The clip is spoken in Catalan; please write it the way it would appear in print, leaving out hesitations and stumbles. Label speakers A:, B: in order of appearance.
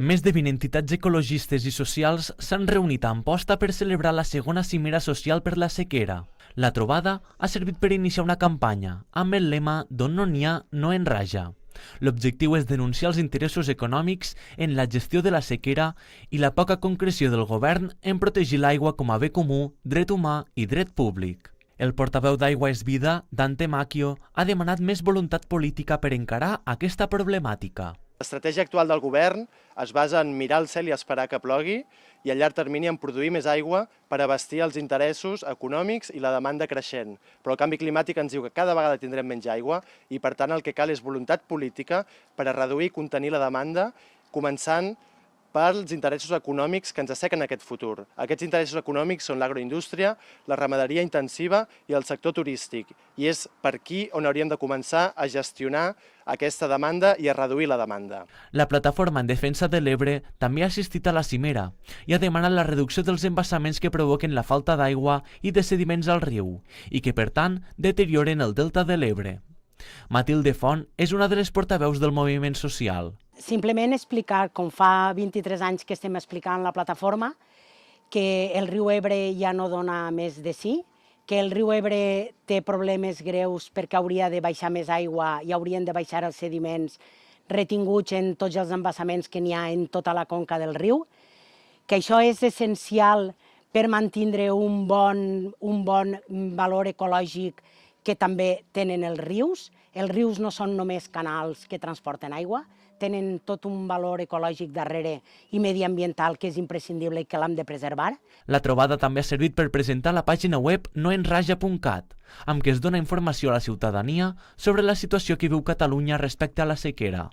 A: Més de 20 entitats ecologistes i socials s'han reunit a Amposta per celebrar la segona cimera social per la sequera. La trobada ha servit per iniciar una campanya amb el lema «D'on no n'hi ha, no en raja». L'objectiu és denunciar els interessos econòmics en la gestió de la sequera i la poca concreció del govern en protegir l'aigua com a bé comú, dret humà i dret públic. El portaveu d'Aigua és Vida, Dante Macchio, ha demanat més voluntat política per encarar aquesta problemàtica.
B: L'estratègia actual del govern es basa en mirar al cel i esperar que plogui i a llarg termini en produir més aigua per abastir els interessos econòmics i la demanda creixent. Però el canvi climàtic ens diu que cada vegada tindrem menys aigua i per tant el que cal és voluntat política per a reduir i contenir la demanda, començant pels interessos econòmics que ens assequen aquest futur. Aquests interessos econòmics són l'agroindústria, la ramaderia intensiva i el sector turístic. I és per aquí on hauríem de començar a gestionar aquesta demanda i a reduir la demanda.
A: La plataforma en defensa de l'Ebre també ha assistit a la cimera i ha demanat la reducció dels embassaments que provoquen la falta d'aigua i de sediments al riu i que, per tant, deterioren el delta de l'Ebre. Matilde Font és una de les portaveus del moviment social.
C: Simplement explicar, com fa 23 anys que estem explicant la plataforma, que el riu Ebre ja no dona més de sí, que el riu Ebre té problemes greus perquè hauria de baixar més aigua i haurien de baixar els sediments retinguts en tots els embassaments que n'hi ha en tota la conca del riu, que això és essencial per mantenir un bon valor ecològic que també tenen els rius. Els rius no són només canals que transporten aigua, tenen tot un valor ecològic darrere i mediambiental que és imprescindible i que l'hem de preservar.
A: La trobada també ha servit per presentar la pàgina web noenraja.cat, amb què es dona informació a la ciutadania sobre la situació que viu Catalunya respecte a la sequera.